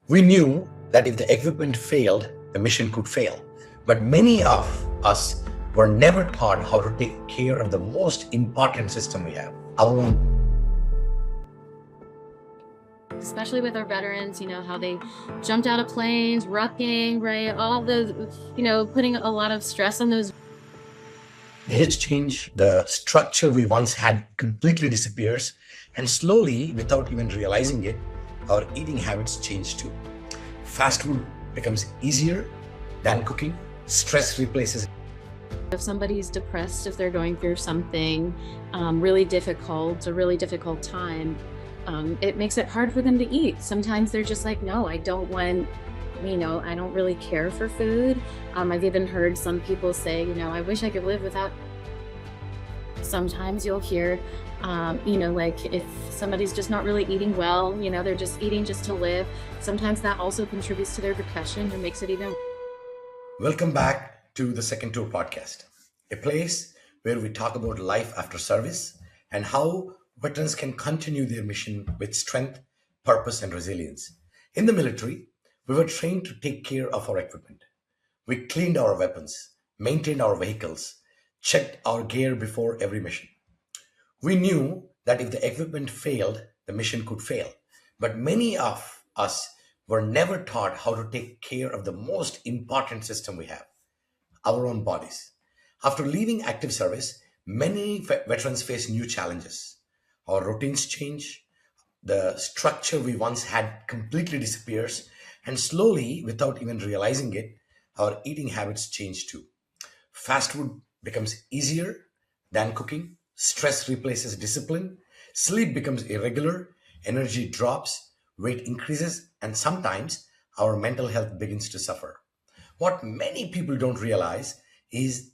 We knew that if the equipment failed, the mission could fail. But many of us were never taught how to take care of the most important system we have, our own. Especially with our veterans, how they jumped out of planes, rucking, right? All those, putting a lot of stress on those. Hits change, the structure we once had completely disappears, and slowly, without even realizing it, our eating habits change too. Fast food becomes easier than cooking, stress replaces. If somebody's depressed, if they're going through something really difficult, a really difficult time, it makes it hard for them to eat. Sometimes they're just like, no, I don't want, I don't really care for food. I've even heard some people say, I wish I could live without. Sometimes you'll hear, like if somebody's just not really eating well, they're just eating just to live. Sometimes that also contributes to their depression or makes it even. Welcome back to the Second Tour podcast, a place where we talk about life after service and how veterans can continue their mission with strength, purpose, and resilience. In the military, we were trained to take care of our equipment. We cleaned our weapons, maintained our vehicles, checked our gear before every mission. We knew that if the equipment failed, the mission could fail. But many of us were never taught how to take care of the most important system we have, our own bodies. After leaving active service, many veterans face new challenges. Our routines change, the structure we once had completely disappears, and slowly, without even realizing it, our eating habits change too. Fast food becomes easier than cooking, stress replaces discipline, sleep becomes irregular, energy drops, weight increases, and sometimes our mental health begins to suffer. What many people don't realize is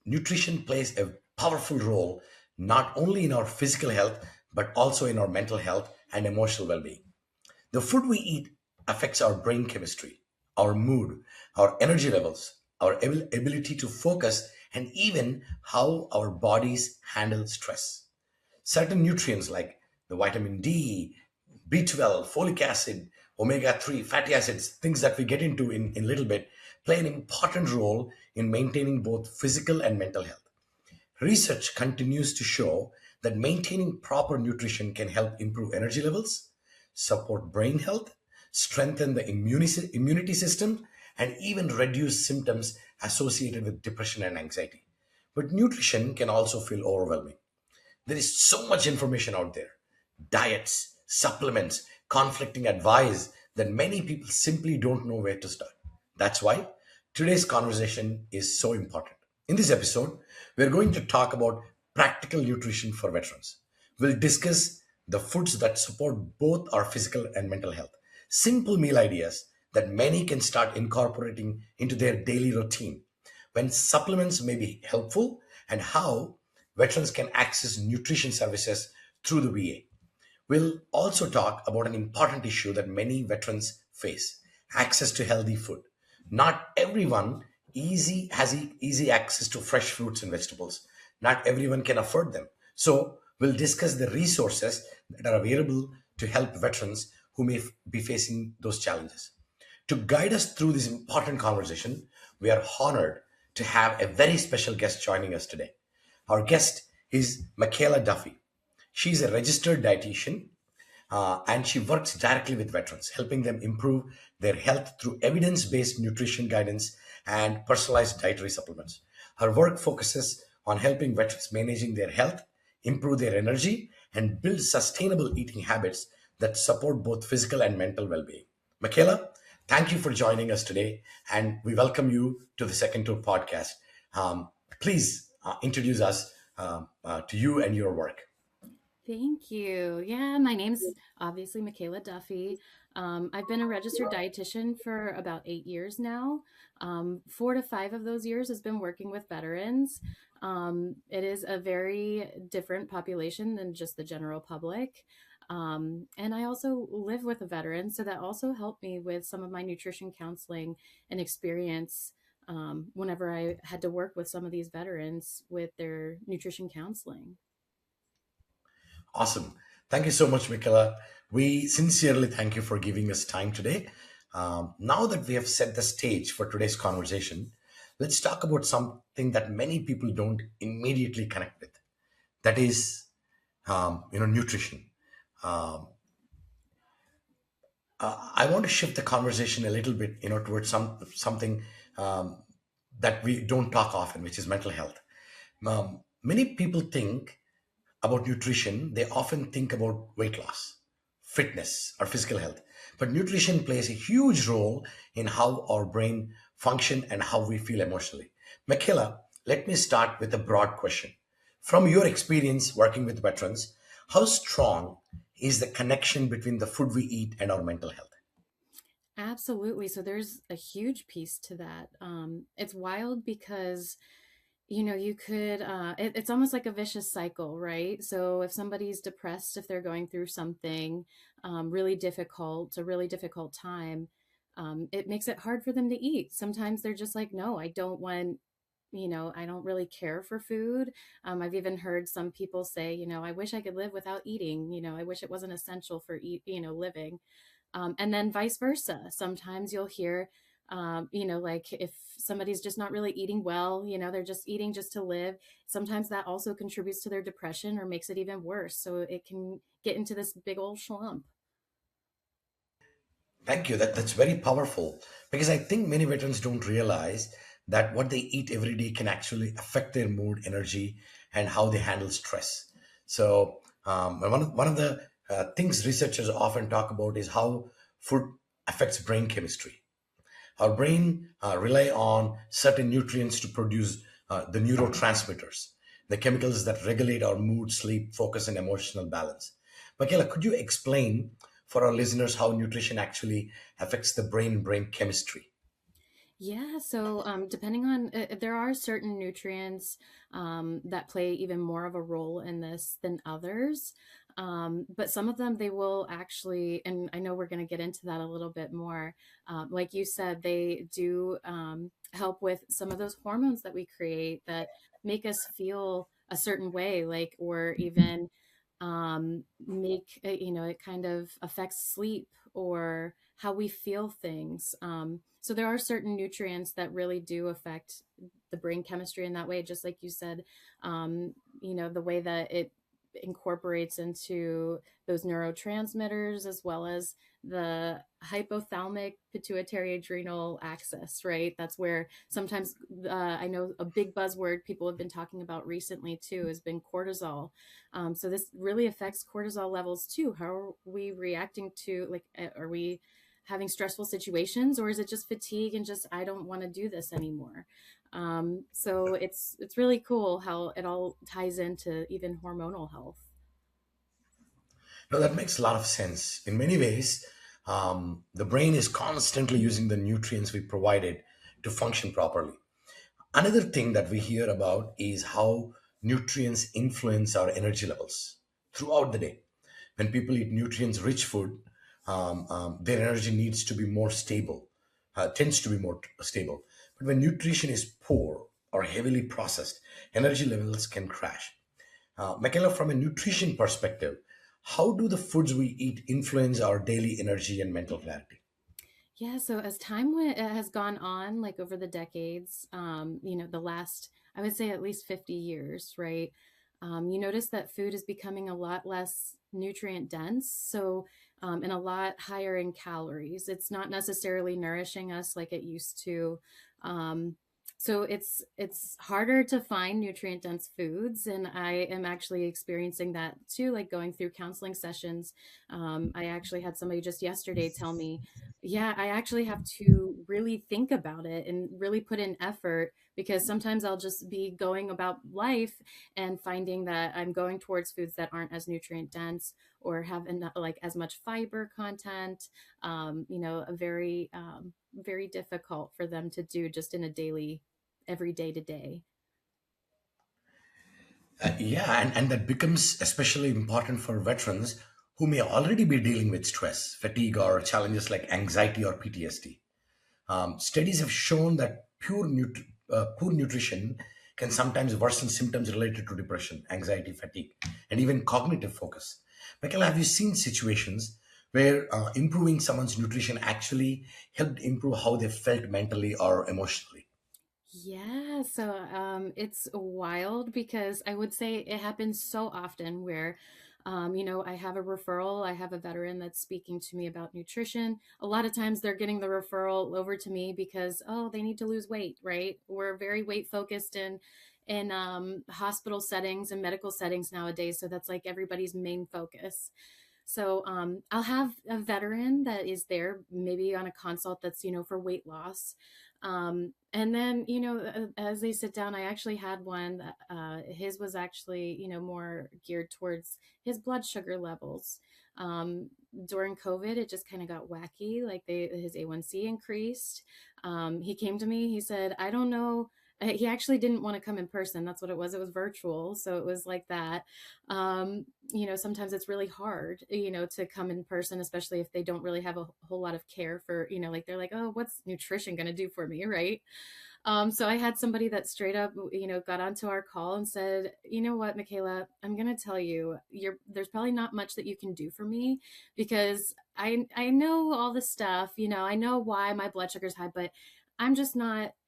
nutrition plays a powerful role not only in our physical health but also in our mental health and emotional well being. The food we eat affects our brain chemistry, our mood, our energy levels, our ability to focus, and even how our bodies handle stress. Certain nutrients like the vitamin D, B12, folic acid, omega 3, fatty acids, things that we get into in a little bit, play an important role in maintaining both physical and mental health. Research continues to show that maintaining proper nutrition can help improve energy levels, support brain health, strengthen the immunity system, and even reduce symptoms associated with depression and anxiety. But nutrition can also feel overwhelming. There is so much information out there, diets, supplements, conflicting advice, that many people simply don't know where to start. That's why today's conversation is so important. In this episode, we're going to talk about practical nutrition for veterans. We'll discuss the foods that support both our physical and mental health, simple meal ideas that many can start incorporating into their daily routine, when supplements may be helpful, and how veterans can access nutrition services through the VA. We'll also talk about an important issue that many veterans face: access to healthy food. Not everyone has easy access to fresh fruits and vegetables. Not everyone can afford them. So, we'll discuss the resources that are available to help veterans who may be facing those challenges. To guide us through this important conversation, we are honored to have a very special guest joining us today. Our guest is Mikaela Duffy. She's a registered dietitian, and she works directly with veterans, helping them improve their health through evidence based nutrition guidance and personalized dietary supplements. Her work focuses on helping veterans managing their health, improve their energy, and build sustainable eating habits that support both physical and mental well being. Michaela, thank you for joining us today, and we welcome you to the Second Tour podcast. Please introduce us to you and your work. Thank you. Yeah, my name's obviously Mikaela Duffy. I've been a registered dietitian for about 8 years now. 4 to 5 of those years has been working with veterans. It is a very different population than just the general public. And I also live with a veteran, so that also helped me with some of my nutrition counseling and experience whenever I had to work with some of these veterans with their nutrition counseling. Awesome. Thank you so much, Mikaela. We sincerely thank you for giving us time today. Now that we have set the stage for today's conversation, let's talk about something that many people don't immediately connect with. That is, nutrition. Um, I want to shift the conversation a little bit, towards something um, that we don't talk often, which is mental health. Many people think about nutrition, they often think about weight loss, fitness, or physical health. But nutrition plays a huge role in how our brain function and how we feel emotionally. Michaela, let me start with a broad question. From your experience working with veterans, how strong is the connection between the food we eat and our mental health? Absolutely. So there's a huge piece to that. It's wild because you could it's almost like a vicious cycle, right? So if somebody's depressed, if they're going through something really difficult, a really difficult time, it makes it hard for them to eat. Sometimes they're just like, no, I don't want, I don't really care for food. I've even heard some people say, I wish I could live without eating. I wish it wasn't essential for living. And then vice versa. Sometimes you'll hear, like if somebody's just not really eating well, they're just eating just to live. Sometimes that also contributes to their depression or makes it even worse. So it can get into this big old slump. Thank you. That's very powerful because I think many veterans don't realize that what they eat every day can actually affect their mood, energy, and how they handle stress. So, one of the things researchers often talk about is how food affects brain chemistry. Our brain rely on certain nutrients to produce the neurotransmitters, the chemicals that regulate our mood, sleep, focus, and emotional balance. Michaela, could you explain for our listeners how nutrition actually affects the brain chemistry? Yeah, so depending on, there are certain nutrients that play even more of a role in this than others. But some of them they will actually, and I know we're going to get into that a little bit more. Like you said, they do help with some of those hormones that we create that make us feel a certain way, like, or even make it kind of affects sleep or how we feel things. So there are certain nutrients that really do affect the brain chemistry in that way, just like you said. The way that it incorporates into those neurotransmitters as well as the hypothalamic pituitary adrenal axis, right? That's where sometimes I know a big buzzword people have been talking about recently too has been cortisol. So this really affects cortisol levels too. How are we reacting to, like, are we having stressful situations, or is it just fatigue and just I don't want to do this anymore? So it's really cool how it all ties into even hormonal health. No, that makes a lot of sense. In many ways, the brain is constantly using the nutrients we provided to function properly. Another thing that we hear about is how nutrients influence our energy levels throughout the day. When people eat nutrients rich food, their energy needs to be more stable, tends to be more stable. But when nutrition is poor or heavily processed, energy levels can crash. Michaela, from a nutrition perspective, how do the foods we eat influence our daily energy and mental clarity? Yeah, so as has gone on, like over the decades, the last, I would say at least 50 years, right? You notice that food is becoming a lot less nutrient dense, so and a lot higher in calories. It's not necessarily nourishing us like it used to. Um, so it's harder to find nutrient dense foods, and I am actually experiencing that too. Like going through counseling sessions, I actually had somebody just yesterday tell me, yeah, I actually have to really think about it and really put in effort because sometimes I'll just be going about life and finding that I'm going towards foods that aren't as nutrient dense or have enough, like as much fiber content. A very, very difficult for them to do just in a daily, every day to day. Yeah, and that becomes especially important for veterans who may already be dealing with stress, fatigue, or challenges like anxiety or PTSD. Studies have shown that poor nutrition can sometimes worsen symptoms related to depression, anxiety, fatigue, and even cognitive focus. Michaela, have you seen situations where improving someone's nutrition actually helped improve how they felt mentally or emotionally? Yeah, so it's wild because I would say it happens so often where, I have a referral, I have a veteran that's speaking to me about nutrition. A lot of times they're getting the referral over to me because, oh, they need to lose weight, right? We're very weight focused in hospital settings and medical settings nowadays. So that's like everybody's main focus. So I'll have a veteran that is there maybe on a consult that's, for weight loss. And then, as they sit down, I actually had one that his was actually, more geared towards his blood sugar levels. Um, During COVID, it just kind of got wacky. Like his A1C increased. He came to me, he said, I don't know. He actually didn't want to come in person. That's what it was. It was virtual. So it was like that. Sometimes it's really hard, to come in person, especially if they don't really have a whole lot of care for, like they're like, oh, what's nutrition going to do for me? Right. So I had somebody that straight up, got onto our call and said, you know what, Michaela, I'm going to tell you, there's probably not much that you can do for me because I know all this stuff, I know why my blood sugar's high, but I'm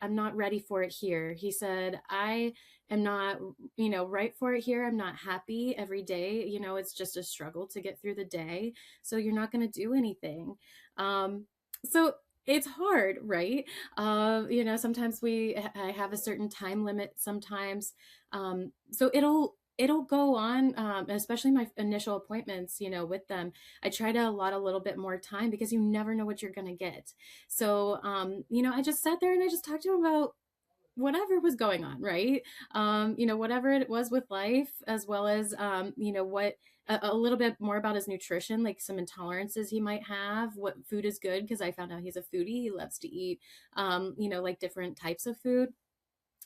not ready for it here. He said, I am not, right for it here. I'm not happy every day. It's just a struggle to get through the day. So you're not going to do anything. So it's hard, right? Sometimes I have a certain time limit sometimes. So it'll go on, especially my initial appointments, with them. I try to allot a little bit more time because you never know what you're going to get. So, I just sat there and I just talked to him about whatever was going on, right? Whatever it was with life, as well as, what a little bit more about his nutrition, like some intolerances he might have, what food is good, because I found out he's a foodie. He loves to eat, like different types of food.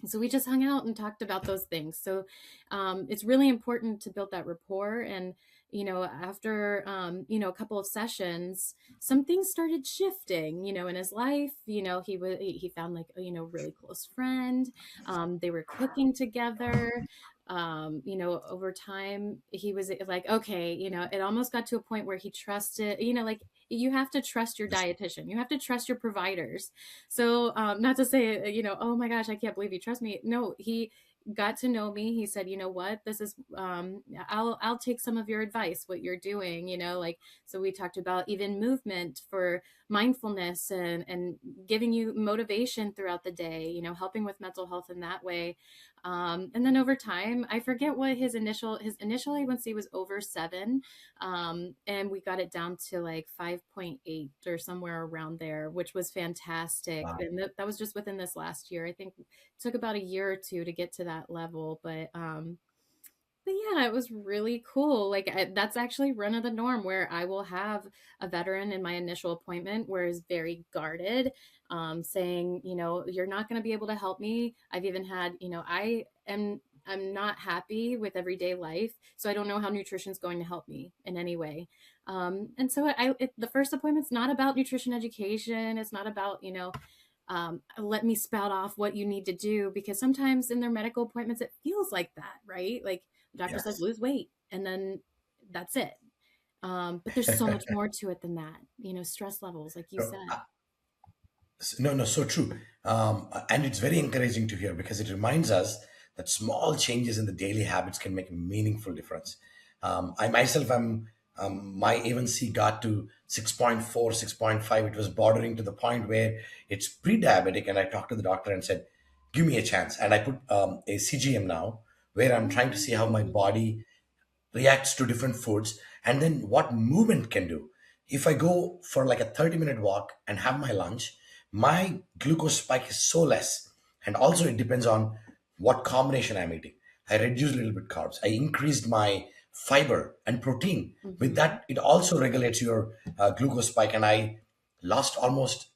So we just hung out and talked about those things. So it's really important to build that rapport. And after a couple of sessions, some things started shifting, in his life. He found like a really close friend. They were cooking together. Over time he was like, okay, it almost got to a point where he trusted, like you have to trust your dietitian, you have to trust your providers. So, not to say, oh my gosh, I can't believe you trust me. No, he got to know me. He said, you know what, this is, I'll take some of your advice, what you're doing, like, so we talked about even movement for mindfulness and giving you motivation throughout the day, helping with mental health in that way. And then over time, I forget what his initial A1C was over 7. And we got it down to like 5.8 or somewhere around there, which was fantastic. Wow. And that was just within this last year. I think it took about a year or two to get to that level, but yeah, it was really cool. Like that's actually run of the norm where I will have a veteran in my initial appointment where is very guarded, saying, you're not going to be able to help me. I've even had, I'm not happy with everyday life, so I don't know how nutrition is going to help me in any way. And so the first appointment's not about nutrition education. It's not about, let me spout off what you need to do, because sometimes in their medical appointments it feels like that, right? Like the doctor says Yes. lose weight and then that's it. But there's so much more to it than that, stress levels, like you No, said. no, no, so true. And it's very encouraging to hear because it reminds us that small changes in the daily habits can make a meaningful difference. I myself am, my A1C got to 6.4, 6.5. It was bordering to the point where it's pre-diabetic. And I talked to the doctor and said, give me a chance. And I put a CGM now where I'm trying to see how my Oh, body reacts to different foods and then what movement can do. If I go for like a 30-minute walk and have my lunch, my glucose spike is so less. And also it depends on what combination I'm eating. I reduced a little bit carbs, I increased my fiber and protein. With hmm. that, it also regulates your glucose spike, and I lost almost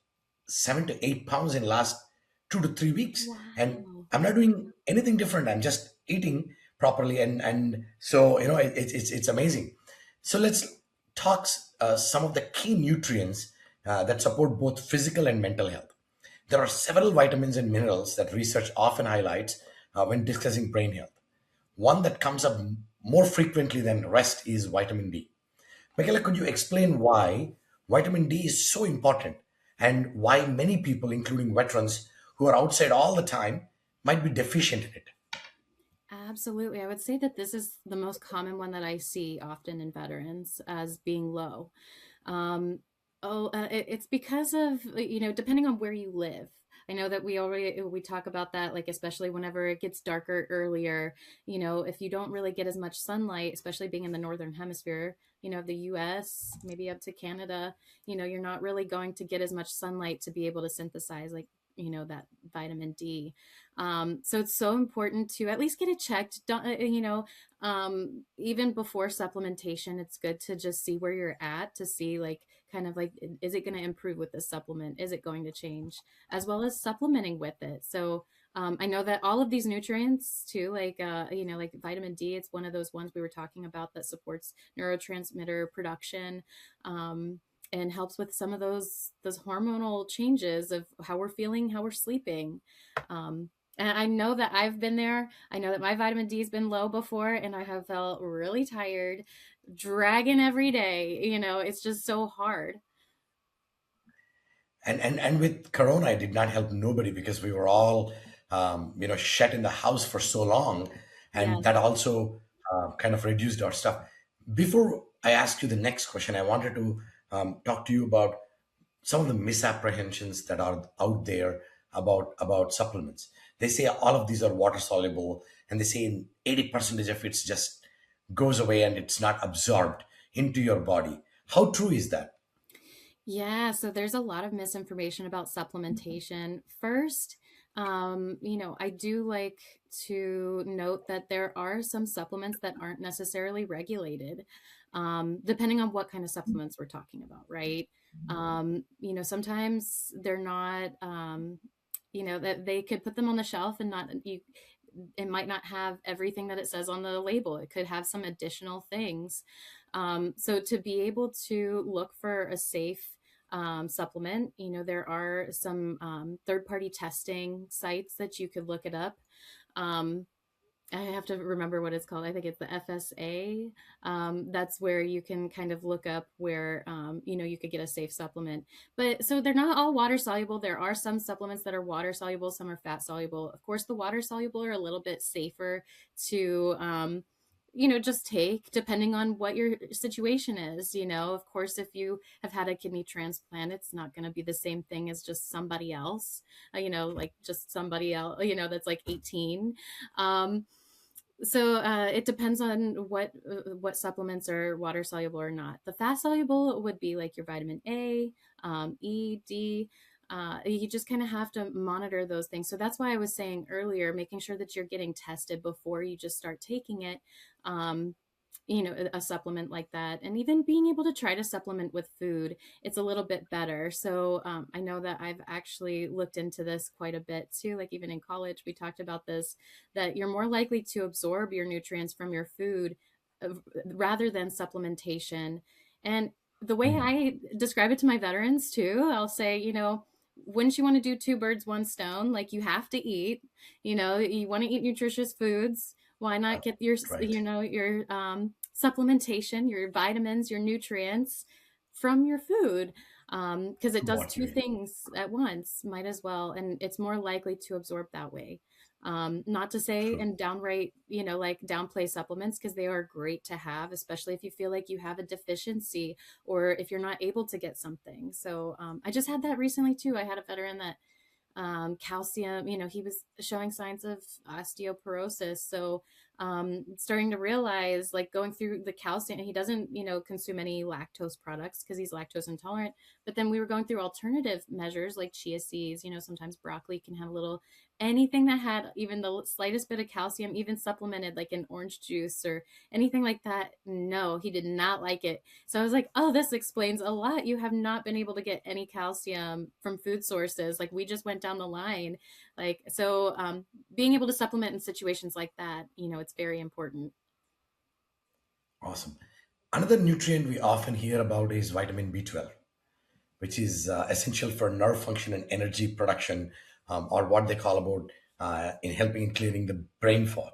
7 to 8 pounds in last 2 to 3 weeks. And Wow. I'm not doing anything different. I'm just eating properly, and so it's amazing. So let's talk some of the key nutrients that support both physical and mental health. There are several vitamins and minerals that research often highlights when discussing brain health. One that comes up more frequently than rest is vitamin D. Michaela, could you explain why vitamin D is so important and why many people, including veterans who are outside all the time, might be deficient in it? Absolutely. I would say that this is the most common one that I see often in veterans as being low. Um, it's because of, depending on where you live. I know that we talk about that, like, especially whenever it gets darker earlier, if you don't really get as much sunlight, especially being in the northern hemisphere, the US, maybe up to Canada, you're not really going to get as much sunlight to be able to synthesize, like, that vitamin D. So it's so important to at least get it checked. Don't, even before supplementation, it's good to just see where you're at to see, like, kind of like, is it going to improve with this supplement? Is it going to change? As well as supplementing with it. So I know that all of these nutrients too, like vitamin D, it's one of those ones we were talking about that supports neurotransmitter production. And helps with some of those hormonal changes of how we're feeling, how we're sleeping. And I know that I've been there. I know that my vitamin D has been low before, and I have felt really tired, dragging every day. It's just so hard. And with Corona, it did not help nobody because we were all shut in the house for so long, and Yes. that also kind of reduced our stuff. Before I ask you the next question, I wanted to talk to you about some of the misapprehensions that are out there about supplements. They say all of these are water soluble, and they say in 80% of it just goes away and it's not absorbed into your body. How true is that? Yeah, so there's a lot of misinformation about supplementation. First, I do like to note that there are some supplements that aren't necessarily regulated, depending on what kind of supplements we're talking about, right? Sometimes they're not, that they could put them on the shelf and not you. It might not have everything that it says on the label. It could have some additional things. So to be able to look for a safe supplement, there are some third-party testing sites that you could look it up. Um, I have to remember what it's called. I think it's the FSA. That's where you can kind of look up where you could get a safe supplement. But so they're not all water soluble. There are some supplements that are water soluble, some are fat soluble. Of course, the water soluble are a little bit safer to just take depending on what your situation is. Of course, if you have had a kidney transplant, it's not going to be the same thing as just somebody else, like just somebody else, that's like 18. Um, so it depends on what supplements are water soluble or not. The fat soluble would be like your vitamin A, E, D. You just kind of have to monitor those things. So that's why I was saying earlier, making sure that you're getting tested before you just start taking it. Um, a supplement like that, and even being able to try to supplement with food, it's a little bit better. So I know that I've actually looked into this quite a bit too, like even in college we talked about this, that you're more likely to absorb your nutrients from your food rather than supplementation. And the way I describe it to my veterans too, I'll say, wouldn't you want to do two birds one stone? Like, you have to eat, you want to eat nutritious foods. Why not get your Right. your supplementation, your vitamins, your nutrients from your food, because it From does what two you eat. things at once. Might as well, and it's more likely to absorb that way. Not to say True. and downright, like, downplay supplements, because they are great to have, especially if you feel like you have a deficiency or if you're not able to get something. So I just had that recently too. I had a veteran that calcium, he was showing signs of osteoporosis. So starting to realize, like, going through the calcium, he doesn't, consume any lactose products because he's lactose intolerant. But then we were going through alternative measures like chia seeds, sometimes broccoli can have a little, anything that had even the slightest bit of calcium, even supplemented like an orange juice or anything like that. No, he did not like it. So I was like, oh, this explains a lot. You have not been able to get any calcium from food sources. Like, we just went down the line. Like, so being able to supplement in situations like that, it's very important. Awesome. Another nutrient we often hear about is vitamin B12, which is essential for nerve function and energy production, or what they call about in helping in clearing the brain fog.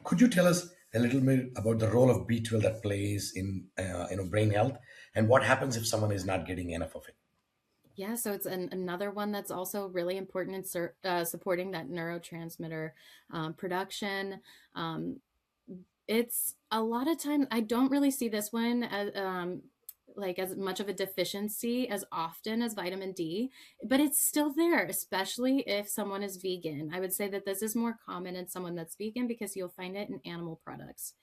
Could you tell us a little bit about the role of B12 that plays in brain health, and what happens if someone is not getting enough of it. Yeah, so it's another one that's also really important in supporting that neurotransmitter production. Um, it's a lot of times I don't really see this one as like as much of a deficiency as often as vitamin D, but it's still there, especially if someone is vegan. I would say that this is more common in someone that's vegan because you'll find it in animal products.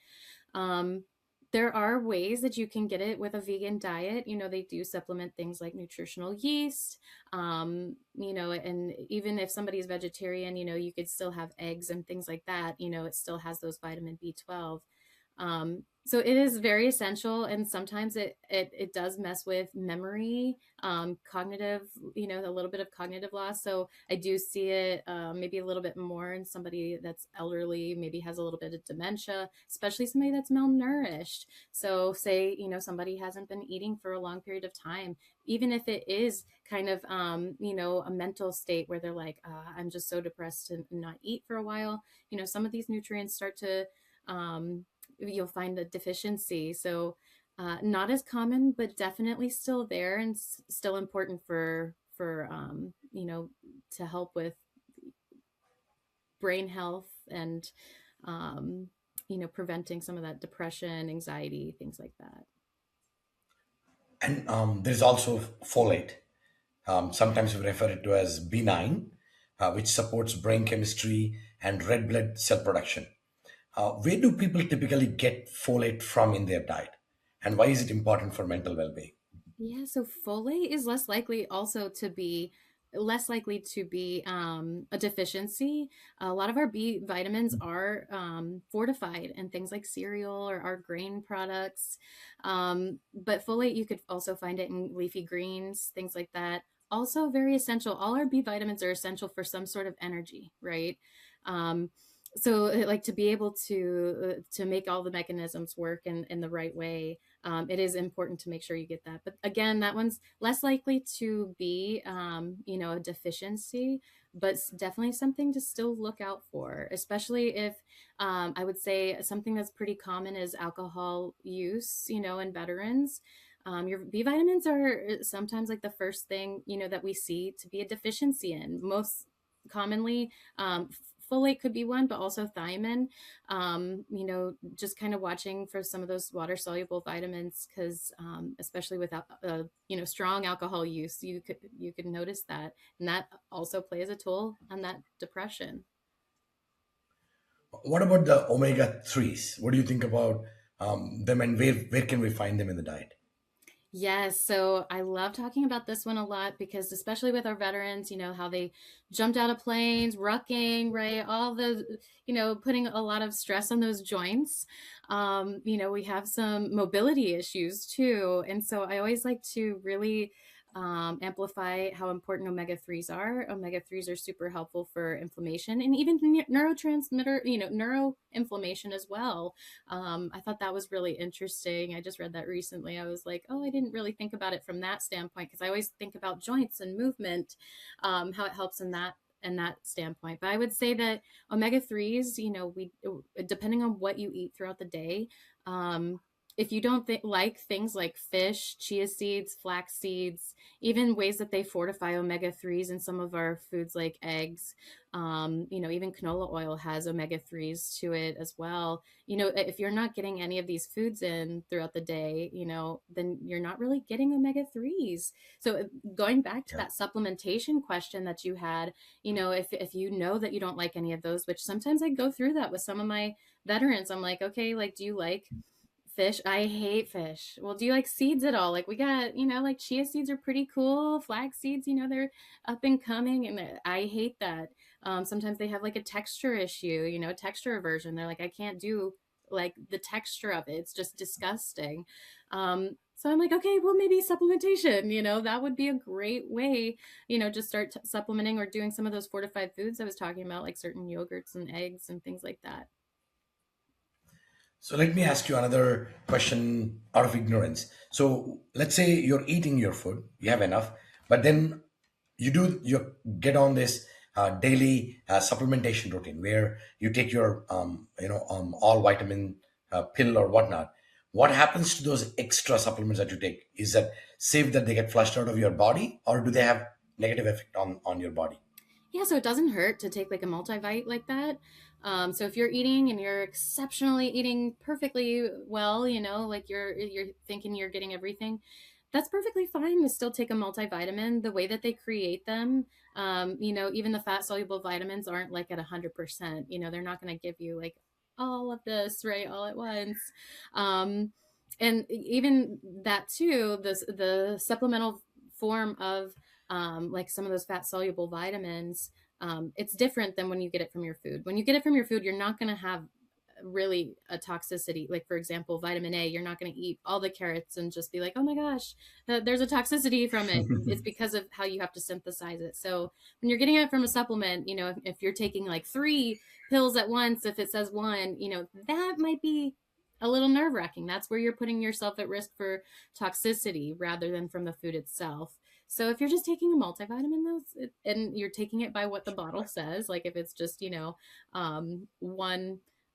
Um, there are ways that you can get it with a vegan diet. You know, they do supplement things like nutritional yeast. You know, and even if somebody's vegetarian, you know, you could still have eggs and things like that. You know, it still has those vitamin B12. So it is very essential, and sometimes it does mess with memory, cognitive, you know, a little bit of cognitive loss. So I do see it maybe a little bit more in somebody that's elderly, maybe has a little bit of dementia, especially somebody that's malnourished. So say, you know, somebody hasn't been eating for a long period of time, even if it is kind of you know, a mental state where they're like, I'm just so depressed to not eat for a while. You know, some of these nutrients start to um, you'll find a deficiency. So not as common, but definitely still there and still important for you know, to help with brain health and um, you know, preventing some of that depression, anxiety, things like that. And there's also folate. Sometimes we refer it to as B9, which supports brain chemistry and red blood cell production. Where do people typically get folate from in their diet? And why is it important for mental well being? Yeah, so folate is less likely to be a deficiency. A lot of our B vitamins are fortified in things like cereal or our grain products. But folate, you could also find it in leafy greens, things like that. Also, very essential. All our B vitamins are essential for some sort of energy, right? Um, so, like to be able to make all the mechanisms work in the right way, it is important to make sure you get that. But again, that one's less likely to be, you know, a deficiency, but definitely something to still look out for, especially if I would say something that's pretty common is alcohol use, you know, in veterans. Your B vitamins are sometimes like the first thing, you know, that we see to be a deficiency in. Most commonly, folate could be one, but also thiamine. You know, just kind of watching for some of those water soluble vitamins because especially with you know, strong alcohol use, you could notice that, and that also plays a toll on that depression. What about the omega 3s? What do you think about them, and where can we find them in the diet? Yes, so I love talking about this one a lot because especially with our veterans, you know, how they jumped out of planes, rucking, right? All the, you know, putting a lot of stress on those joints. You know, we have some mobility issues too. And so I always like to really amplify how important omega 3s are. Omega 3s are super helpful for inflammation and even neurotransmitter, you know, neuroinflammation as well. I thought that was really interesting. I just read that recently. I was like, oh, I didn't really think about it from that standpoint because I always think about joints and movement, how it helps in that standpoint. But I would say that omega 3s, you know, we depending on what you eat throughout the day, um, if you don't like things like fish, chia seeds, flax seeds, even ways that they fortify omega 3s in some of our foods like eggs, you know, even canola oil has omega 3s to it as well. You know, if you're not getting any of these foods in throughout the day, you know, then you're not really getting omega 3s. So going back to Yeah. that supplementation question that you had, you know, if you know that you don't like any of those, which sometimes I go through that with some of my veterans, I'm like, okay, like, do you like fish? I hate fish. Well, do you like seeds at all? Like we got, you know, like chia seeds are pretty cool. Flax seeds, you know, they're up and coming, and I hate that. Sometimes they have like a texture issue, you know, a texture aversion. They're like, I can't do like the texture of it. It's just disgusting. So I'm like, okay, well, maybe supplementation, you know, that would be a great way, you know, just start supplementing or doing some of those fortified foods I was talking about, like certain yogurts and eggs and things like that. So let me ask you another question out of ignorance. So let's say you're eating your food, you have enough, but then you get on this daily supplementation routine where you take your all vitamin pill or whatnot, what happens to those extra supplements that you take? Is that safe that they get flushed out of your body, or do they have negative effect on your body? Yeah, so it doesn't hurt to take like a multivite like that. So if you're eating and you're exceptionally eating perfectly well, like you're thinking you're getting everything, that's perfectly fine to still take a multivitamin. The way that they create them, even the fat soluble vitamins aren't like at 100%. They're not going to give you like all of this right all at once. Um, and even that too, the supplemental form of like some of those fat soluble vitamins, it's different than when you get it from your food. When you get it from your food, you're not going to have really a toxicity. Like, for example, vitamin A, you're not going to eat all the carrots and just be like, oh my gosh, there's a toxicity from it. It's because of how you have to synthesize it. So when you're getting it from a supplement, if you're taking like 3 pills at once, if it says one, that might be a little nerve wracking. That's where you're putting yourself at risk for toxicity rather than from the food itself. So if you're just taking a multivitamin, and you're taking it by what the bottle says, like if it's just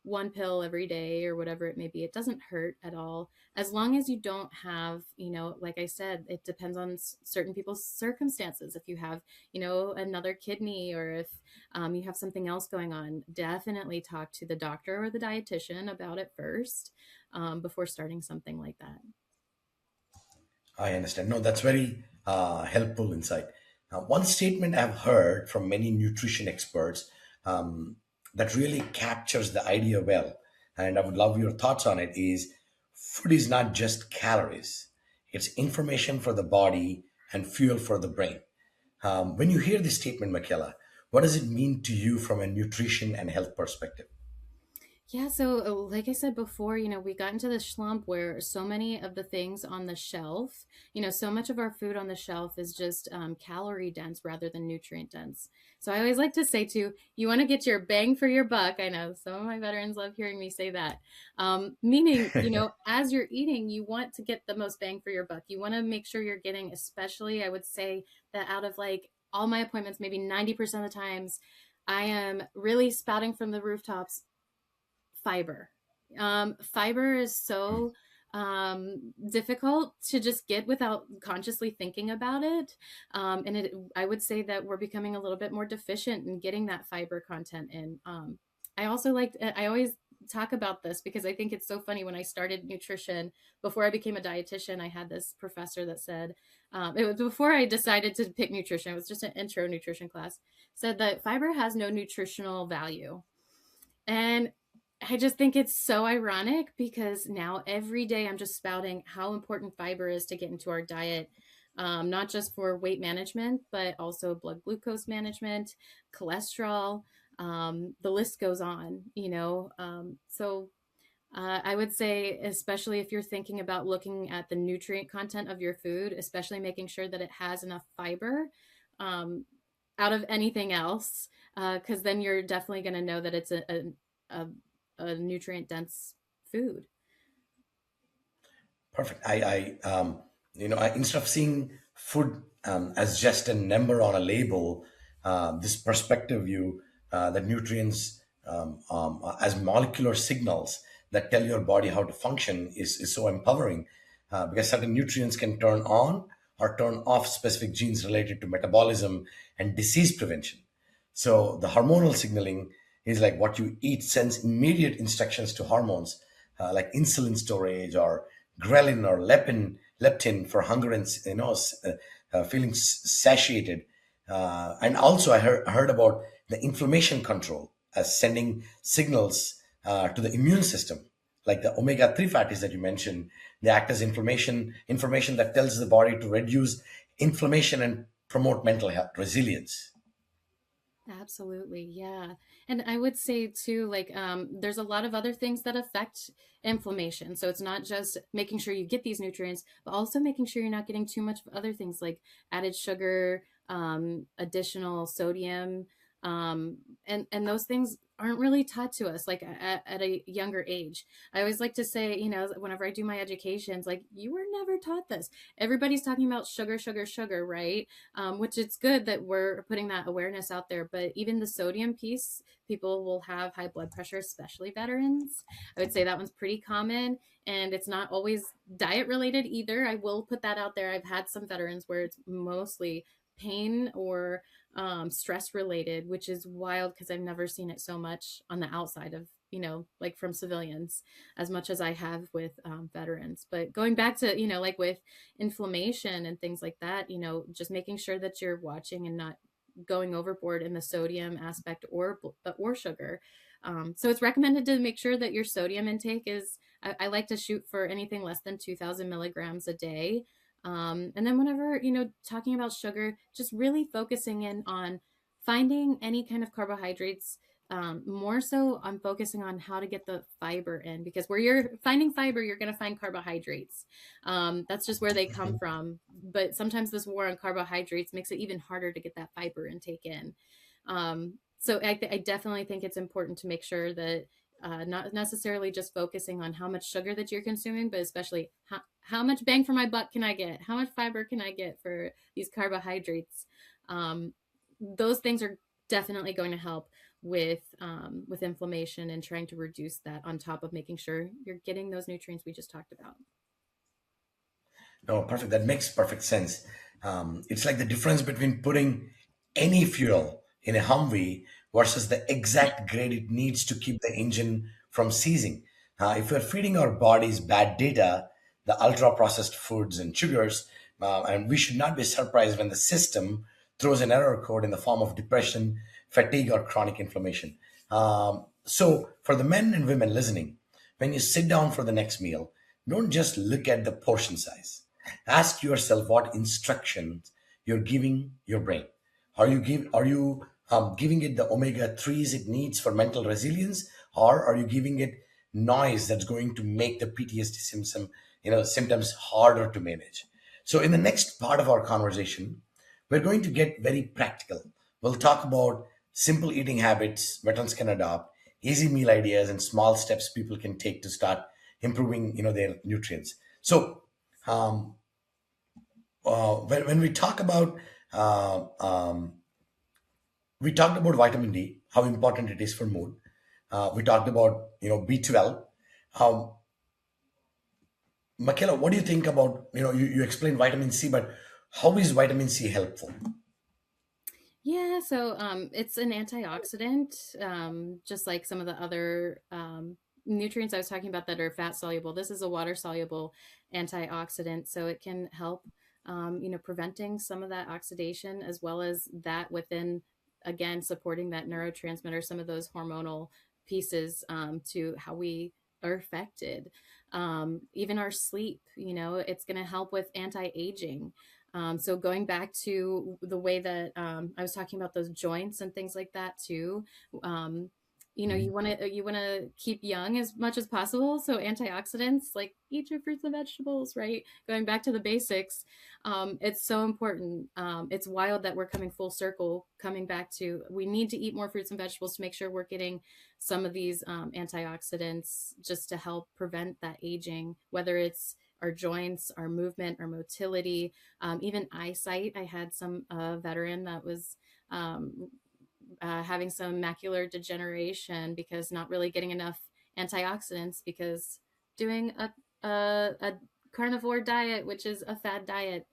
one pill every day or whatever it may be, it doesn't hurt at all, as long as you don't have, like I said, it depends on certain people's circumstances. If you have, another kidney, or if you have something else going on, definitely talk to the doctor or the dietitian about it first, before starting something like that. I understand. No, that's very helpful insight. One statement I've heard from many nutrition experts that really captures the idea well, and I would love your thoughts on it, is food is not just calories, it's information for the body and fuel for the brain. When you hear this statement, Michaela, what does it mean to you from a nutrition and health perspective? Yeah, so like I said before, we got into this slump where so many of the things on the shelf, so much of our food on the shelf is just calorie dense rather than nutrient dense. So I always like to say too, you want to get your bang for your buck. I know some of my veterans love hearing me say that. Meaning, as you're eating, you want to get the most bang for your buck. You want to make sure you're getting, especially, I would say that out of like all my appointments, maybe 90% of the times, I am really spouting from the rooftops fiber. Fiber is so difficult to just get without consciously thinking about it. I would say that we're becoming a little bit more deficient in getting that fiber content in. I always talk about this because I think it's so funny. When I started nutrition, before I became a dietitian, I had this professor that said, it was before I decided to pick nutrition, it was just an intro nutrition class, said that fiber has no nutritional value. And I just think it's so ironic because now every day I'm just spouting how important fiber is to get into our diet, not just for weight management, but also blood glucose management, cholesterol. The list goes on, I would say, especially if you're thinking about looking at the nutrient content of your food, especially making sure that it has enough fiber, um, out of anything else, because then you're definitely going to know that it's a, a nutrient dense food. Perfect. Instead of seeing food as just a number on a label, this perspective view that nutrients as molecular signals that tell your body how to function is so empowering because certain nutrients can turn on or turn off specific genes related to metabolism and disease prevention. So the hormonal signaling is like what you eat sends immediate instructions to hormones like insulin storage or ghrelin or leptin for hunger and feeling satiated. And also, I heard about the inflammation control as sending signals to the immune system, like the omega 3 fatties that you mentioned. They act as information that tells the body to reduce inflammation and promote mental health resilience. Absolutely, yeah. And I would say too, like, there's a lot of other things that affect inflammation. So it's not just making sure you get these nutrients, but also making sure you're not getting too much of other things like added sugar, additional sodium, and those things aren't really taught to us like at a younger age. I always like to say, whenever I do my educations, like, you were never taught this. Everybody's talking about sugar, sugar, sugar, right? Which it's good that we're putting that awareness out there. But even the sodium piece, people will have high blood pressure, especially veterans. I would say that one's pretty common, and it's not always diet related either. I will put that out there. I've had some veterans where it's mostly pain or stress related, which is wild because I've never seen it so much on the outside of, like from civilians as much as I have with veterans. But going back to, like with inflammation and things like that, just making sure that you're watching and not going overboard in the sodium aspect or sugar. So it's recommended to make sure that your sodium intake is, I like to shoot for anything less than 2,000 milligrams a day. And then whenever, talking about sugar, just really focusing in on finding any kind of carbohydrates. More so, I'm focusing on how to get the fiber in, because where you're finding fiber, you're going to find carbohydrates. That's just where they come from. But sometimes this war on carbohydrates makes it even harder to get that fiber intake in. So I definitely think it's important to make sure that not necessarily just focusing on how much sugar that you're consuming, but especially how much bang for my buck can I get? How much fiber can I get for these carbohydrates? Um, those things are definitely going to help with inflammation and trying to reduce that on top of making sure you're getting those nutrients we just talked about. No, perfect. That makes perfect sense. It's like the difference between putting any fuel in a Humvee versus the exact grade it needs to keep the engine from seizing. If we're feeding our bodies bad data, the ultra processed foods and sugars, and we should not be surprised when the system throws an error code in the form of depression, fatigue, or chronic inflammation. So, for the men and women listening, when you sit down for the next meal, don't just look at the portion size. Ask yourself what instructions you're giving your brain. Are you giving it the omega threes it needs for mental resilience, or are you giving it noise that's going to make the PTSD symptoms harder to manage? So, in the next part of our conversation, we're going to get very practical. We'll talk about simple eating habits veterans can adopt, easy meal ideas, and small steps people can take to start improving, their nutrients. So, um, when uh, um, we talked about vitamin D, how important it is for mood. We talked about B12. Um, Michaela, what do you think about you explained vitamin C, but how is vitamin C helpful? Yeah, so it's an antioxidant, just like some of the other nutrients I was talking about that are fat soluble. This is a water soluble antioxidant, so it can help, preventing some of that oxidation, as well as that within, again, supporting that neurotransmitter, some of those hormonal pieces to how we are affected. Even our sleep, it's going to help with anti-aging. So going back to the way that I was talking about those joints and things like that too, um, you want to keep young as much as possible. So antioxidants, like eat your fruits and vegetables, right? Going back to the basics, it's so important. It's wild that we're coming full circle, coming back to we need to eat more fruits and vegetables to make sure we're getting some of these antioxidants just to help prevent that aging, whether it's our joints, our movement, our motility, even eyesight. I had some veteran that was um, having some macular degeneration because not really getting enough antioxidants because doing a carnivore diet, which is a fad diet.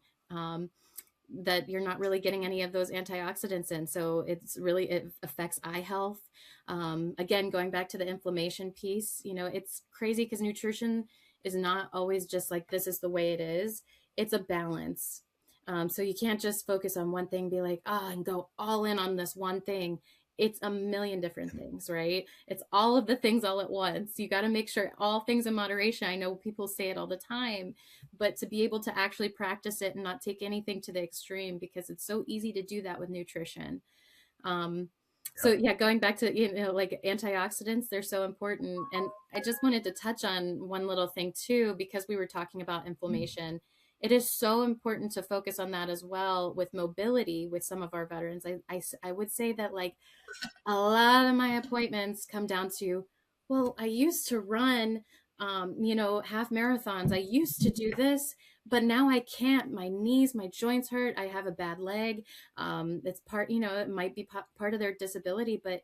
That you're not really getting any of those antioxidants in. So it affects eye health. Again, going back to the inflammation piece, it's crazy because nutrition is not always just like this is the way it is. It's a balance. So you can't just focus on one thing, be like, and go all in on this one thing. It's a million different things, right? It's all of the things all at once. You got to make sure all things in moderation. I know people say it all the time, but to be able to actually practice it and not take anything to the extreme, because it's so easy to do that with nutrition. um, so yeah, going back to like antioxidants, they're so important. And I just wanted to touch on one little thing too, because we were talking about inflammation. it is so important to focus on that as well with mobility with some of our veterans. I would say that like a lot of my appointments come down to, well, I used to run, half marathons. I used to do this, but now I can't. My knees, my joints hurt. I have a bad leg. It's part, it might be part of their disability, but,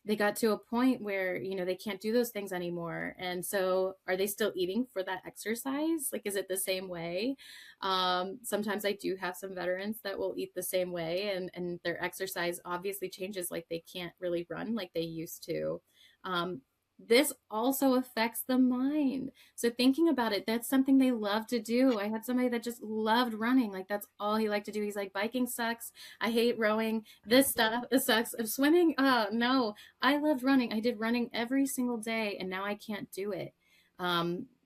they got to a point where, they can't do those things anymore. And so are they still eating for that exercise? Like, is it the same way? Sometimes I do have some veterans that will eat the same way, and their exercise obviously changes. Like they can't really run like they used to. Um, this also affects the mind. So thinking about it, that's something they love to do. I had somebody that just loved running. Like that's all he liked to do. He's like, biking sucks. I hate rowing. This stuff it sucks. Swimming, no. I loved running. I did running every single day, and now I can't do it.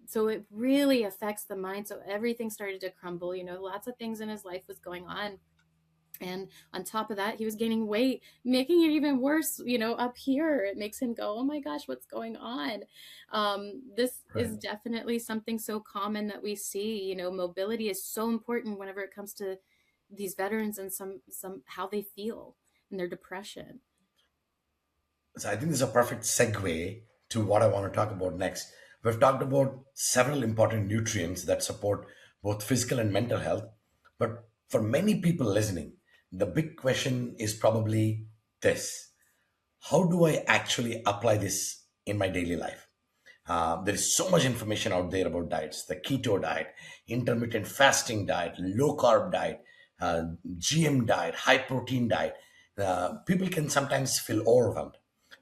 So it really affects the mind. So everything started to crumble. Lots of things in his life was going on, and on top of that he was gaining weight, making it even worse. Up here it makes him go, oh my gosh, what's going on? This Right. is definitely something so common that we see. Mobility is so important whenever it comes to these veterans and some how they feel and their depression. So I think this is a perfect segue to what I want to talk about next. We've talked about several important nutrients that support both physical and mental health. But for many people listening, the big question is probably this: how do I actually apply this in my daily life? There is so much information out there about diets: the keto diet, intermittent fasting diet, low carb diet, GM diet, high protein diet. People can sometimes feel overwhelmed.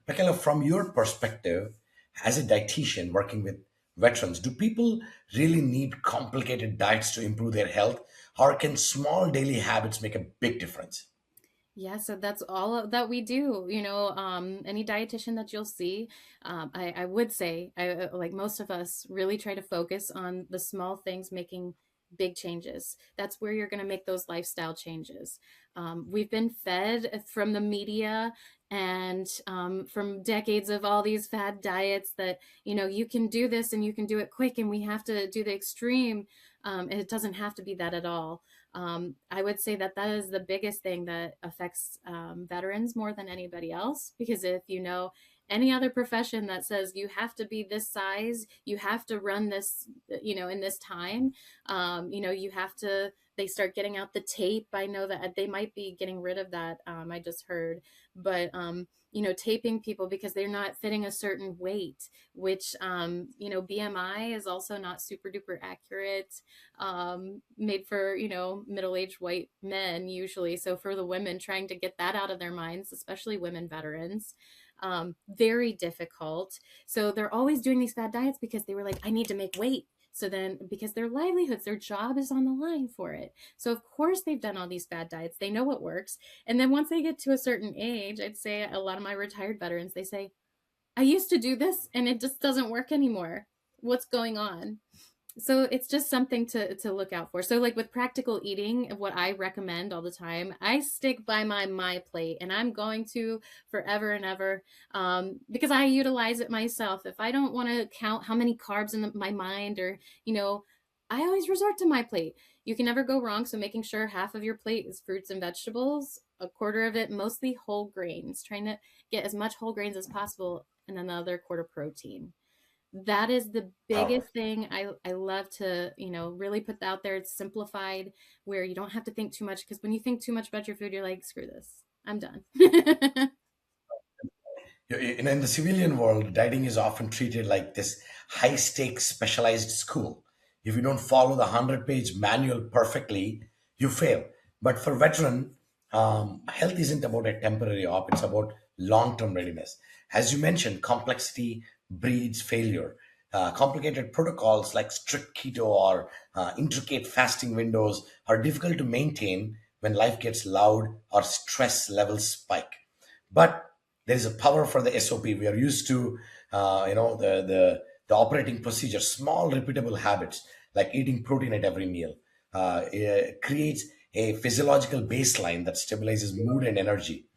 Michaela, from your perspective as a dietitian working with veterans, do people really need complicated diets to improve their health, or can small daily habits make a big difference? Yeah, so that's that we do. Any dietitian that you'll see, I would say, like most of us, really try to focus on the small things making big changes. That's where you're going to make those lifestyle changes. We've been fed from the media and from decades of all these fad diets that, you can do this and you can do it quick, and we have to do the extreme. And it doesn't have to be that at all. I would say that that is the biggest thing that affects veterans more than anybody else. Because if any other profession that says you have to be this size, you have to run this, in this time, you have to, they start getting out the tape. I know that they might be getting rid of that. I just heard, but, taping people because they're not fitting a certain weight, which, BMI is also not super duper accurate, made for middle-aged white men usually. So for the women, trying to get that out of their minds, especially women veterans, very difficult. So they're always doing these fad diets because they were like, I need to make weight. So then, because their livelihoods, their job is on the line for it. So of course they've done all these fad diets. They know what works. And then once they get to a certain age, I'd say a lot of my retired veterans, they say, I used to do this and it just doesn't work anymore. What's going on? So it's just something to look out for. So like with practical eating, what I recommend all the time, I stick by my plate, and I'm going to forever and ever, because I utilize it myself. If I don't want to count how many carbs in my mind, or you know I always resort to my plate. You can never go wrong. So making sure half of your plate is fruits and vegetables, a quarter of it mostly whole grains, trying to get as much whole grains as possible, and then the other quarter protein. That is the Power. biggest thing. I love to, really put out there. It's simplified, where you don't have to think too much, because when you think too much about your food, you're like, screw this, I'm done. In the civilian world, dieting is often treated like this high stakes specialized school. If you don't follow the 100-page manual perfectly, you fail. But for veteran, health isn't about a temporary op, it's about long term readiness. As you mentioned, complexity breeds failure. Complicated protocols like strict keto or intricate fasting windows are difficult to maintain when life gets loud or stress levels spike. But there is a power for the SOP. We are used to, the operating procedure. Small, repeatable habits like eating protein at every meal it creates a physiological baseline that stabilizes mood and energy.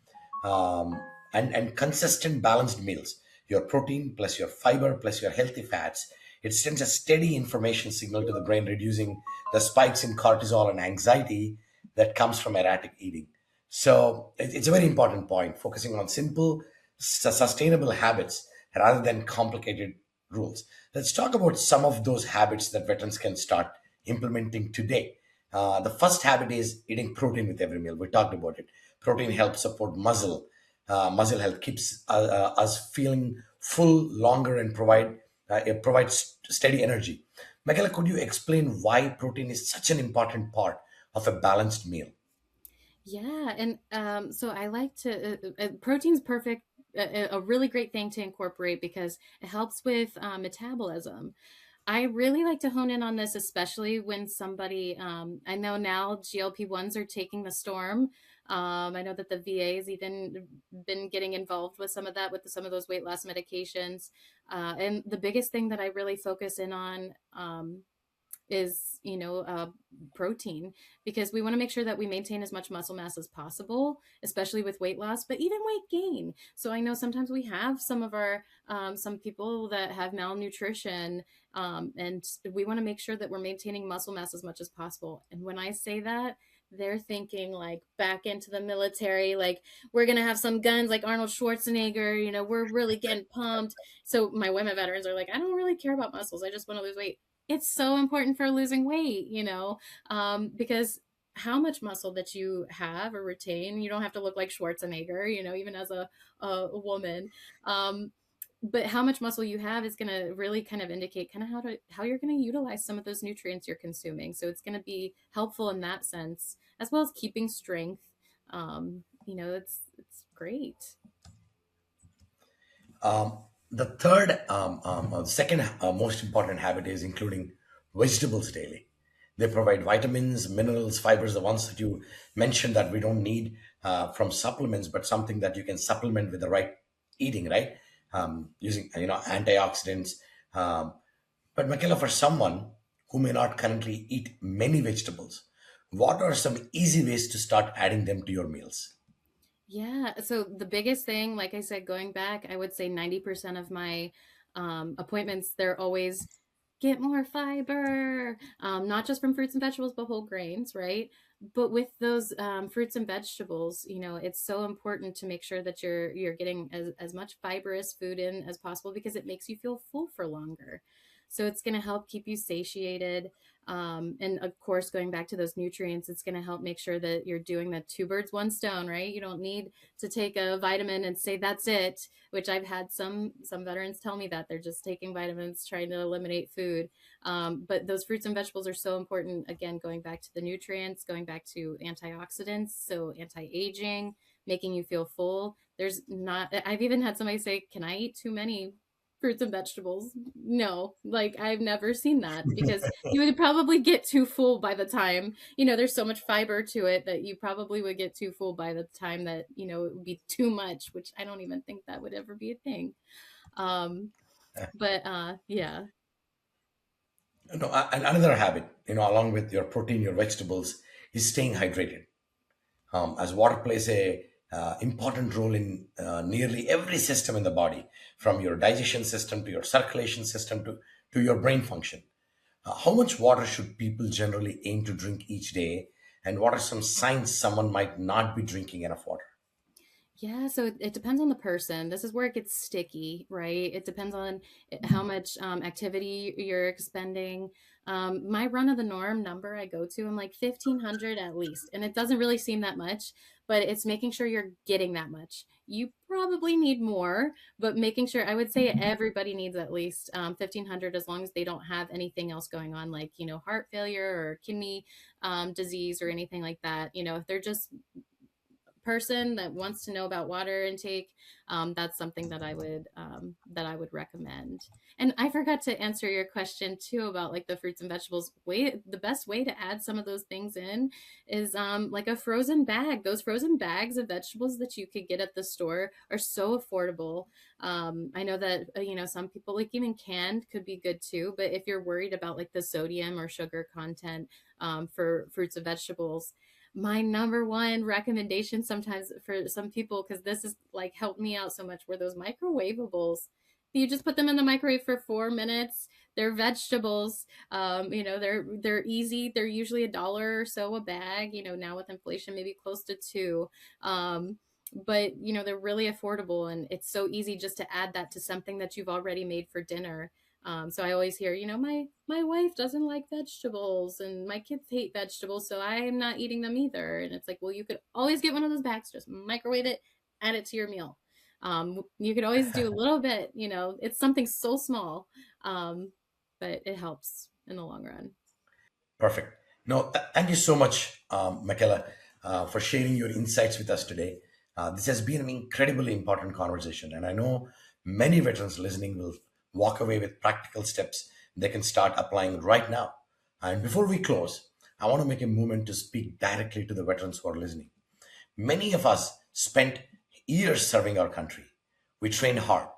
And consistent balanced meals, your protein plus your fiber plus your healthy fats, It sends a steady information signal to the brain, reducing the spikes in cortisol and anxiety that comes from erratic eating. So it's a very important point, focusing on simple, sustainable habits rather than complicated rules. Let's talk about some of those habits that veterans can start implementing today. The first habit is eating protein with every meal. We talked about it. Protein helps support muscle. Muscle health keeps us feeling full longer and it provides steady energy. Michaela, could you explain why protein is such an important part of a balanced meal? Yeah, and so I like to protein's perfect, a really great thing to incorporate because it helps with metabolism. I really like to hone in on this, especially when somebody, I know now GLP-1s are taking the storm. I know that the VA has even been getting involved with some of that, with some of those weight loss medications. And the biggest thing that I really focus in on, is protein, because we want to make sure that we maintain as much muscle mass as possible, especially with weight loss, but even weight gain. So I know sometimes we have some of our some people that have malnutrition, and we want to make sure that we're maintaining muscle mass as much as possible. And when I say that, they're thinking like back into the military, like we're gonna have some guns like Arnold Schwarzenegger, we're really getting pumped. So my women veterans are like, I don't really care about muscles, I just want to lose weight. It's so important for losing weight, because how much muscle that you have or retain, you don't have to look like Schwarzenegger, even as a woman. Um, but how much muscle you have is going to really kind of indicate kind of how you're going to utilize some of those nutrients you're consuming. So it's going to be helpful in that sense, as well as keeping strength. It's great. The third, second most important habit is including vegetables daily. They provide vitamins, minerals, fibers, the ones that you mentioned that we don't need from supplements, but something that you can supplement with the right eating, right? Using antioxidants. But Michaela, for someone who may not currently eat many vegetables, what are some easy ways to start adding them to your meals? Yeah. So the biggest thing, like I said, going back, I would say 90% of my appointments, they're always get more fiber, not just from fruits and vegetables, but whole grains, right? But with those fruits and vegetables, it's so important to make sure that you're getting as much fibrous food in as possible, because it makes you feel full for longer. So it's going to help keep you satiated. And of course, going back to those nutrients, it's going to help make sure that you're doing the two birds, one stone, right? You don't need to take a vitamin and say that's it, which I've had some veterans tell me that they're just taking vitamins, trying to eliminate food. But those fruits and vegetables are so important. Again, going back to the nutrients, going back to antioxidants, so anti-aging, making you feel full. There's not. I've even had somebody say, "Can I eat too many fruits and vegetables?" No, like I've never seen that, because you would probably get too full by the time, there's so much fiber to it that you probably would get too full by the time that, it would be too much, which I don't even think that would ever be a thing. Um, but yeah. No, and another habit, along with your protein, your vegetables, is staying hydrated. As water plays a important role in nearly every system in the body, from your digestion system to your circulation system to your brain function. How much water should people generally aim to drink each day, and what are some signs someone might not be drinking enough water? Yeah, so it depends on the person. This is where it gets sticky, right? It depends on how much activity you're expending. My run of the norm number I go to, I'm like 1,500 at least. And it doesn't really seem that much, but it's making sure you're getting that much. You probably need more, but making sure, I would say everybody needs at least 1,500, as long as they don't have anything else going on, like, heart failure or kidney disease or anything like that. If they're just person that wants to know about water intake, that's something that I would recommend. And I forgot to answer your question too about like the fruits and vegetables. The best way to add some of those things in is like a frozen bag. Those frozen bags of vegetables that you could get at the store are so affordable. I know that some people, like, even canned could be good too. But if you're worried about like the sodium or sugar content for fruits and vegetables, my number one recommendation sometimes for some people, because this has like helped me out so much, were those microwavables. You just put them in the microwave for 4 minutes. They're vegetables. They're easy. They're usually $1 or so a bag. Now with inflation, maybe close to two. But they're really affordable, and it's so easy just to add that to something that you've already made for dinner. So I always hear, my wife doesn't like vegetables, and my kids hate vegetables, so I am not eating them either. And it's like, well, you could always get one of those bags, just microwave it, add it to your meal. You could always do a little bit. It's something so small, um, but it helps in the long run. Perfect. No, thank you so much, Michaela, for sharing your insights with us today. This has been an incredibly important conversation, and I know many veterans listening will walk away with practical steps they can start applying right now. And before we close, I want to make a moment to speak directly to the veterans who are listening. Many of us spent years serving our country. We trained hard.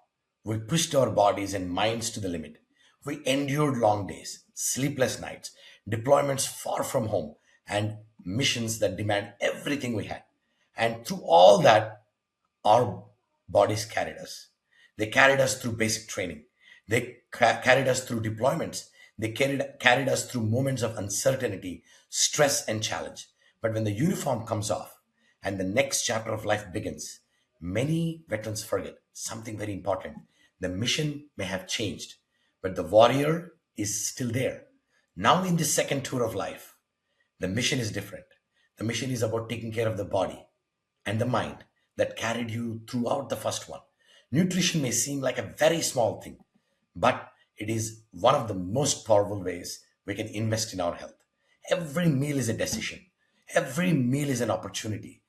We pushed our bodies and minds to the limit. We endured long days, sleepless nights, deployments far from home, and missions that demand everything we had. And through all that, our bodies carried us. They carried us through basic training. They carried us through deployments. They carried us through moments of uncertainty, stress, and challenge. But when the uniform comes off and the next chapter of life begins, many veterans forget something very important. The mission may have changed, but the warrior is still there. Now, in this second tour of life, the mission is different. The mission is about taking care of the body and the mind that carried you throughout the first one. Nutrition may seem like a very small thing, but it is one of the most powerful ways we can invest in our health. Every meal is a decision, every meal is an opportunity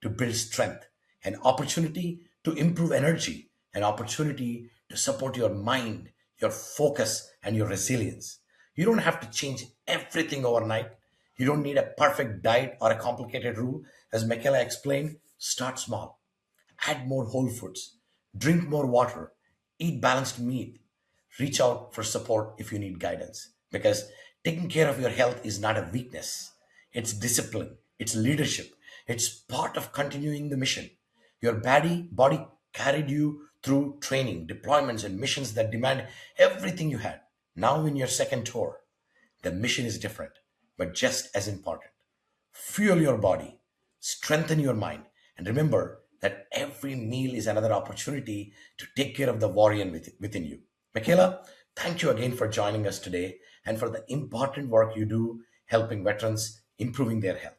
to build strength, an opportunity to improve energy, an opportunity to support your mind, your focus, and your resilience. You don't have to change everything overnight. You don't need a perfect diet or a complicated rule. As Michaela explained, start small. Add more whole foods, drink more water, eat balanced meat, reach out for support if you need guidance. Because taking care of your health is not a weakness, it's discipline, it's leadership, it's part of continuing the mission. Your body carried you through training, deployments, and missions that demand everything you had. Now, in your second tour, the mission is different, but just as important. Fuel your body, strengthen your mind, and remember that every meal is another opportunity to take care of the warrior within you. Michaela, thank you again for joining us today and for the important work you do helping veterans improving their health.